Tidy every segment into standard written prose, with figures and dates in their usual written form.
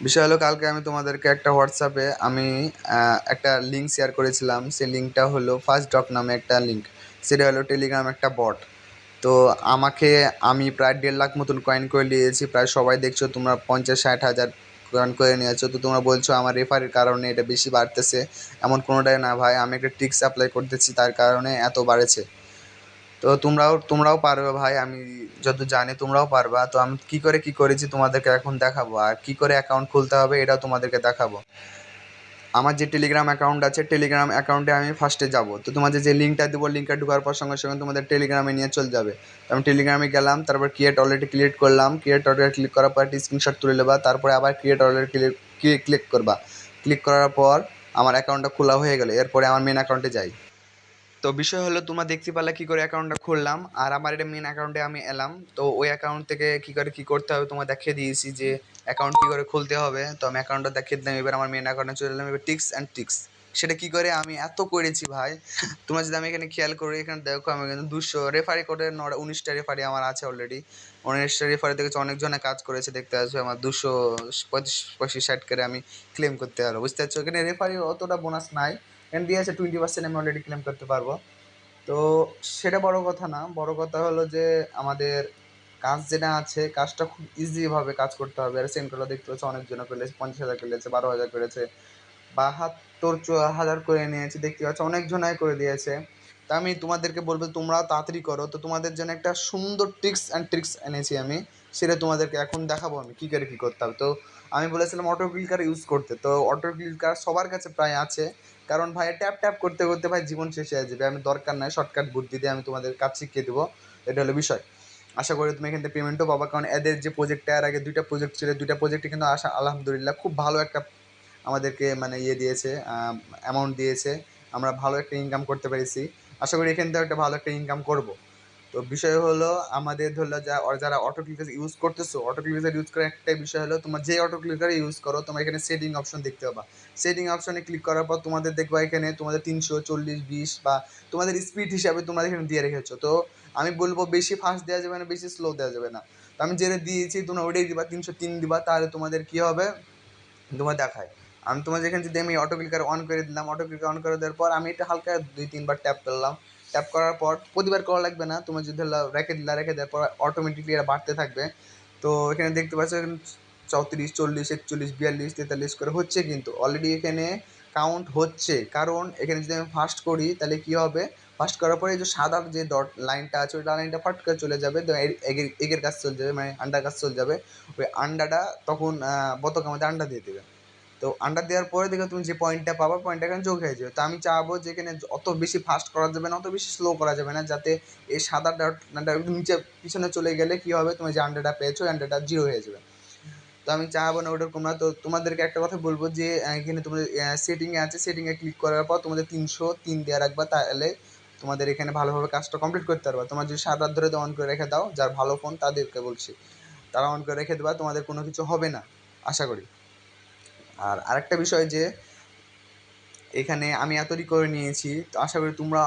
বিষয় হলো কালকে আমি তোমাদেরকে একটা হোয়াটসঅ্যাপে আমি একটা লিঙ্ক শেয়ার করেছিলাম। সেই লিঙ্কটা হলো ফার্স্ট ডক নামে একটা লিঙ্ক। সেটা হলো টেলিগ্রাম একটা বট। তো আমাকে আমি প্রায় 1.5 লাখ মতন কয়েন করে নিয়েছি। প্রায় সবাই দেখছো তোমরা 50-60 হাজার কয়েন করে নিয়েছো। তো তোমরা বলছো আমার রেফারের কারণে এটা বেশি বাড়তেছে। এমন কোনোটাই না ভাই, আমি একটা ট্রিক্স অ্যাপ্লাই করতেছি তার কারণে এত বাড়েছে। তো তোমরাও পারবে ভাই, আমি যত জানি তোমরাও পারবা। তো আমি কি করেছি তোমাদেরকে এখন দেখাবো, আর কি করে অ্যাকাউন্ট খুলতে হবে এটাও তোমাদেরকে দেখাবো। আমার যে টেলিগ্রাম অ্যাকাউন্ট আছে, টেলিগ্রাম অ্যাকাউন্টে আমি ফার্স্টে যাব। তো তোমাদের যে লিঙ্কটা দেবো, লিঙ্কটা ঢোকার পর সঙ্গে সঙ্গে তোমাদের টেলিগ্রামে নিয়ে চলে যাবে। তো আমি টেলিগ্রামে গেলাম, তারপর ক্রিয়েট অলরেডি ক্লিক করলাম। ক্রিয়েট অলরেডি ক্লিক করার পর একটা স্ক্রিনশট তুলে নেবা, তারপরে আবার ক্রিয়েট অলরেডি ক্লিক করবা। ক্লিক করার পর আমার অ্যাকাউন্টটা খোলা হয়ে গেল। এরপরে আমার মেন অ্যাকাউন্টে যাই। তো বিষয় হলো তোমরা দেখতে পারলে কি করে অ্যাকাউন্টটা খুললাম, আর আমার এটা মেন অ্যাকাউন্টে আমি এলাম। তো ওই অ্যাকাউন্ট থেকে কি করতে হবে তোমার দেখিয়ে দিয়েছি যে অ্যাকাউন্ট কি করে খুলতে হবে। তো আমি অ্যাকাউন্টটা দেখিয়ে দিলাম। এবার আমার মেন অ্যাকাউন্টে চলে এলাম। এবার টিক্স অ্যান্ড ট্রিক্স সেটা কি করে আমি এত করেছি ভাই। তোমরা যদি আমি এখানে খেয়াল করি, এখানে দেখো আমি কিন্তু 200 রেফারি করে 19টা রেফারি আমার আছে অলরেডি। 19টা রেফারি দেখেছি, অনেকজনে কাজ করেছে দেখতে পাচ্ছ। আমার 235-60 করে আমি ক্লেম করতে পারবো, বুঝতে পারছো। এখানে রেফারি অতটা বোনাস নাই, এখানে দিয়ে আছে 20% আমি অলরেডি ক্লেম করতে পারবো। তো সেটা বড় কথা না, বড় কথা হলো যে আমাদের কাজ যেটা আছে কাজটা খুব ইজিভাবে কাজ করতে হবে। আর সেন্ট্রাল দেখতে পাচ্ছি অনেকজন করেছে, 50,000 করেছে, 12,000 করেছে, 72-হাজার করে নিয়েছে দেখতে পাচ্ছ, অনেকজনাই করে দিয়েছে। তা আমি তোমাদেরকে বলবো তোমরাও তাড়াতাড়ি করো। তো তোমাদের জন্য একটা সুন্দর টিপস অ্যান্ড ট্রিক্স এনেছি আমি, সেটা তোমাদেরকে এখন দেখাবো আমি কী করে কী করতে হবে। তো আমি বলেছিলাম অটো ক্লিকার ইউজ করতে। তো অটো ক্লিকার সবার কাছে প্রায় আছে, কারণ ভাই ট্যাপ ট্যাপ করতে করতে ভাই জীবন শেষ হয়ে যাবে। আমি দরকার নাই, শর্টকাট বুদ্ধি দিয়ে আমি তোমাদের কাজ শিখিয়ে দেবো। এটা হলো বিষয়। আশা করি তুমি এখান থেকে পেমেন্টও পাবা, কারণ এদের যে প্রজেক্টটা এর আগে 2টা প্রজেক্ট ছিল, 2টা প্রজেক্টে কিন্তু আলহামদুলিল্লাহ খুব ভালো একটা আমাদেরকে মানে ইয়ে দিয়েছে, অ্যামাউন্ট দিয়েছে। আমরা ভালো একটা ইনকাম করতে পেরেছি। আশা করি এখান থেকে একটা ভালো একটা ইনকাম করব। তো বিষয় হলো আমাদের ধরলো যারা অটো ক্লিকার ইউজ করতেছো, অটো ক্লিকার ইউজ করার একটাই বিষয় হলো তোমরা যে অটো ক্লিকার ইউজ করো, তোমরা এখানে সেটিং অপশন দেখতে পাবা। সেটিং অপশনে ক্লিক করার পর তোমাদের দেখবা এখানে তোমাদের 340-20 বা তোমাদের স্পিড হিসাবে তোমরা এখানে দিয়ে রেখেছো। তো আমি বলবো বেশি ফাস্ট দেওয়া যাবে না, বেশি স্লো দেওয়া যাবে না। তো আমি যেটা দিয়েছি তোমরা ওটাই দিবা, 303 দিবা। তাহলে তোমাদের কী হবে তোমার দেখায়। আমি তোমার যেখানে যদি আমি অটো ক্লিকার অন করে দিলাম, অটো ক্লিকার অন করে দেওয়ার পর আমি এটা হালকা 2-3 বার ট্যাপ করলাম। ট্যাপ করার পর প্রতিবার করা লাগবে না, তোমার যদি রেখে দেওয়ার পর অটোমেটিকলি এটা বাড়তে থাকবে। তো এখানে দেখতে পাচ্ছ 34, 40, 41, 42, 43 করে হচ্ছে, কিন্তু অলরেডি এখানে কাউন্ট হচ্ছে। কারণ এখানে যদি আমি ফাস্ট করি তাহলে কী হবে, ফাস্ট করার পরে এই যে সাদা যে ডট লাইনটা আছে ওই লাইনটা ফট করে চলে যাবে, এগের কাজ চলে যাবে, মানে আন্ডার কাজ চলে যাবে। ওই আন্ডাটা তখন বতক আমাদের আন্ডা দিয়ে দেবে। তো আন্ডার দেওয়ার পরে দেখো তুমি যে পয়েন্টটা পাবা, পয়েন্টটা এখানে যোগ হয়ে যাবে। তো আমি চাবো যে এখানে অত বেশি ফাস্ট করা যাবে না, অত বেশি স্লো করা যাবে না, যাতে এই সাদা ডটটা একটু নিচে পিছনে চলে গেলে কী হবে, তুমি যে আন্ডারটা পেয়েছো আন্ডারটা জিরো হয়ে যাবে। তো আমি চাবো না ওটা তোমরা। তো তোমাদেরকে একটা কথা বলবো যে এখানে তোমাদের সেটিংয়ে আছে, সেটিংয়ে ক্লিক করার পর তোমাদের 303 দেওয়া রাখবা, তাহলে তোমাদের এখানে ভালোভাবে কাজটা কমপ্লিট করতে পারবা। তোমার যদি 7 রাত ধরে অন করে রেখে দাও, যার ভালো ফোন তাদেরকে বলছি, তারা অন করে রেখে দেবা, তোমাদের কোনো কিছু হবে না আশা করি। আর আরেকটা বিষয় যে এখানে আমি এতটি করে নিয়েছি, তো আশা করি তোমরা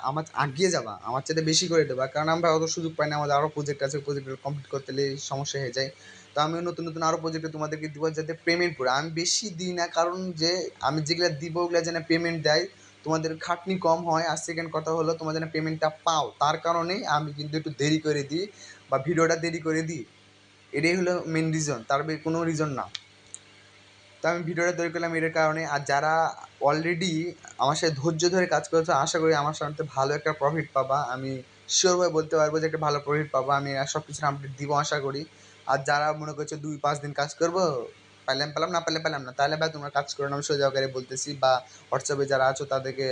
আমার আগিয়ে যাবা, আমার চাইতে বেশি করে দেবা, কারণ আমরা অত সুযোগ পাই না। আমাদের আরও প্রজেক্ট আছে, প্রজেক্টগুলো কমপ্লিট করতে গেলে সমস্যা হয়ে যায়। তো আমি নতুন নতুন আরও প্রজেক্টে তোমাদেরকে দিব, যাতে পেমেন্ট করে। আমি বেশি দিই না, কারণ যে আমি যেগুলো দিব ওগুলো যেন পেমেন্ট দেয়, তোমাদের খাটনি কম হয়। আর সেকেন্ড কথা হলো তোমরা যেন পেমেন্টটা পাও, তার কারণেই আমি কিন্তু একটু দেরি করে দিই বা ভিডিওটা দেরি করে দিই। এটাই হলো মেন রিজন, তার কোনো রিজন না। তো আমি ভিডিওটা তৈরি করলাম এটার কারণে। আর যারা অলরেডি আমার সাথে ধৈর্য ধরে কাজ করেছো, আশা করি আমার সাথে ভালো একটা প্রফিট পাবা। আমি শিওরভাবে বলতে পারবো যে একটা ভালো প্রফিট পাবা। আমি সব কিছুর আপডেট দিব আশা করি। আর যারা মনে করছো 2-5 দিন কাজ করবো, পাইলাম পেলাম, না পারলে পেলাম না, তাহলে ভাই তোমরা কাজ করো না, আমি সোজা করে বলতেছি। বা হোয়াটসঅ্যাপে যারা আছো তাদেরকে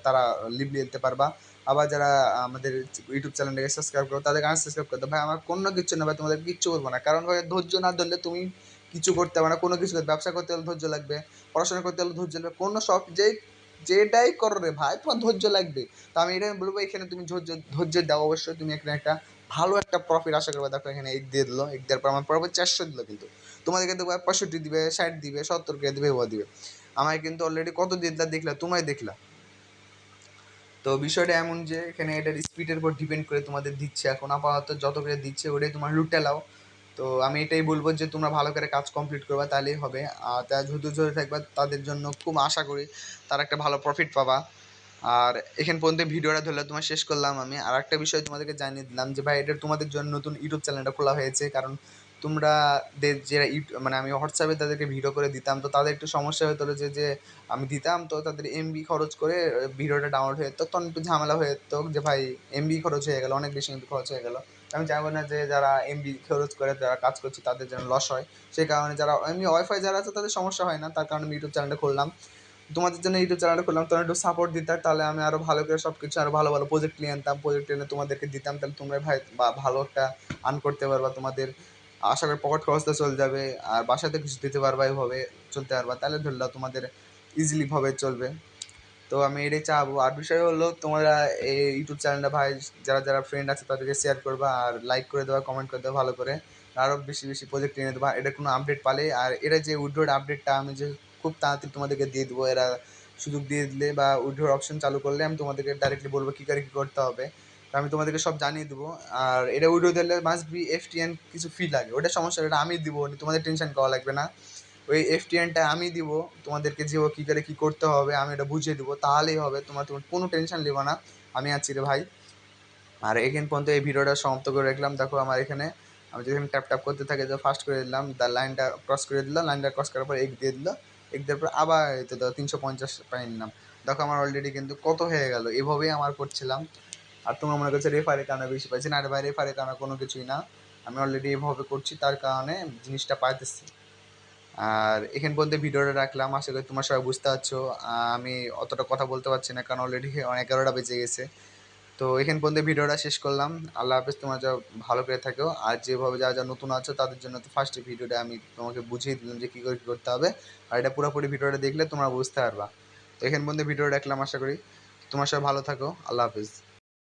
তারা লিভ নিতে পারবা। আবার যারা আমাদের ইউটিউব চ্যানেলটাকে সাবস্ক্রাইব করো তাদেরকে আনসাবস্ক্রাইব করতে, ভাই আমার কোনো কিছু না ভাই, তোমাদের কিচ্ছু বলবো না। কারণ ভাই ধৈর্য না ধরলে তুমি কিছু করতে পারবে না, কোনো কিছু। ব্যবসা করতে হলে ধৈর্য লাগবে, পড়াশোনা করতে হলে ধৈর্য লাগবে, কোনো সব যেটাই করো রে ভাই তোমার ধৈর্য লাগবে। তো আমি এটাই বলবো, এখানে তুমি ধৈর্য দাও অবশ্যই, তুমি এখানে একটা ভালো একটা প্রফিট আশা করবে। দেখো এখানে এক দিয়ে দিল, এক দেওয়ার পর আমার পর 400 দিল, কিন্তু তোমাদেরকে দেবো 65 দিবে, 60 দিবে, 70 করে দিবে, ও দিবে। আমায় কিন্তু অলরেডি কত দিয়ে দিলা দেখলা, তোমায় দেখলা। তো বিষয়টা এমন যে এখানে এটার স্পিডের উপর ডিপেন্ড করে তোমাদের দিচ্ছে। এখন আপাতত যত করে দিচ্ছে ওটাই তোমার লুটে লাও। তো আমি এটাই বলবো যে তোমরা ভালো করে কাজ কমপ্লিট করবা, তাহলেই হবে। আর তারা ধৈর্য ধরে থাকবা, তাদের জন্য খুব আশা করি তারা একটা ভালো প্রফিট পাবা। আর এখান পর্যন্ত ভিডিওটা ধরলে তোমার শেষ করলাম আমি। আর একটা বিষয় তোমাদেরকে জানিয়ে দিলাম যে ভাই এটা তোমাদের জন্য নতুন ইউটিউব চ্যানেলটা খোলা হয়েছে, কারণ তোমরা যারা মানে আমি হোয়াটসঅ্যাপে তাদেরকে ভিডিও করে দিতাম, তো তাদের একটু সমস্যা হতো যে আমি দিতাম তো তাদের এমবি খরচ করে ভিডিওটা ডাউনলোড হয়ে যেত, তখন একটু ঝামেলা হয়ে যেত যে ভাই এমবি খরচ হয়ে গেলো, অনেক বেশি এমবি খরচ হয়ে গেলো। আমি চাইবো না যে যারা এমবি খরচ করে যারা কাজ করছে তাদের যেন লস হয়। সেই কারণে যারা এমনি ওয়াইফাই যারা আছে তাদের সমস্যা হয় না, তার কারণে আমি ইউটিউব চ্যানেলটা খুললাম। তোমাদের জন্য ইউটিউব চ্যানেলটা খুললাম, তোমরা একটু সাপোর্ট দিতে, তাহলে আমি আরও ভালো করে সব কিছু আরও ভালো ভালো প্রজেক্ট নিয়ে আনতাম, প্রজেক্ট এনে তোমাদেরকে দিতাম, তাহলে তোমরা ভাই বা ভালো একটা আর্ন করতে পারবা, তোমাদের আশা করি পকেট খরচটা চলে যাবে, আর বাসাতে কিছু দিতে পারবা, এইভাবে চলতে পারবা, তাহলে ধরলাম তোমাদের ইজিলিভাবে চলবে। তো আমি এটাই চাবো। আর বিষয় হলো তোমরা এই ইউটিউব চ্যানেলটা ভাই যারা যারা ফ্রেন্ড আছে তাদেরকে শেয়ার করবা, আর লাইক করে দেওয়া, কমেন্ট করে দেওয়া ভালো করে, আরও বেশি বেশি প্রজেক্ট এনে দেবা। এটা কোনো আপডেট পালে, আর এরা যে উইড্রোর আপডেটটা আমি যে খুব তাড়াতাড়ি তোমাদেরকে দিয়ে দেবো, এরা সুযোগ দিয়ে দিলে বা উইড্রোর অপশন চালু করলে আমি তোমাদেরকে ডাইরেক্টলি বলবো কী করে কী করতে হবে, তো আমি তোমাদেরকে সব জানিয়ে দেবো। আর এটা উইড্রো দিলে মাস্ট বি এফটিএন কিছু ফি লাগে, ওটা সমস্যা, ওটা আমি দিব, তোমাদের টেনশন করা লাগবে না। ওই এফটিএনটা আমি দিব তোমাদেরকে, যে ও কী করে কী করতে হবে আমি এটা বুঝিয়ে দেবো, তাহলেই হবে। তোমার কোনো টেনশন নেবো না, আমি আছি রে ভাই। আর এখান পর্যন্ত এই ভিডিওটা সমাপ্ত করে রাখলাম। দেখো আমার এখানে আমি যেখানে ট্যাপ ট্যাপ করতে থাকে যে ফার্স্ট করে দিলাম, তার লাইনটা ক্রস করে দিলাম, লাইনটা ক্রস করার পর এগ দিয়ে দিল, এগ দেওয়ার পর আবার এতে দাও 350 পাই নিলাম। দেখো আমার অলরেডি কিন্তু কত হয়ে গেল, এভাবেই আমার করছিলাম। আর তোমরা মনে করছো রেফারের কারণে বেশি পাইছি, না রে ভাই, রেফারের কারণে কোনো কিছুই না, আমি অলরেডি এভাবে করছি, তার কারণে জিনিসটা পাইতেছি। আর এখান পর্যন্ত ভিডিওটা রাখলাম, আশা করি তোমার সবাই বুঝতে পারছো। আমি অতটা কথা বলতে পারছি না, কারণ অলরেডি অনেক 11টা বেজে গেছে। তো এখান পর্যন্ত ভিডিওটা শেষ করলাম। আল্লাহ হাফেজ, তোমরা যা ভালো করে থাকো। আর যেভাবে যারা যারা নতুন আছো তাদের জন্য তো ফার্স্ট ভিডিওটা আমি তোমাকে বুঝিয়ে দিলাম যে কী করে কী করতে হবে, আর এটা পুরোপুরি ভিডিওটা দেখলে তোমরা বুঝতে পারবা। তো এখান পর্যন্ত ভিডিও রাখলাম, আশা করি তোমার সবাই ভালো থাকো। আল্লাহ হাফেজ।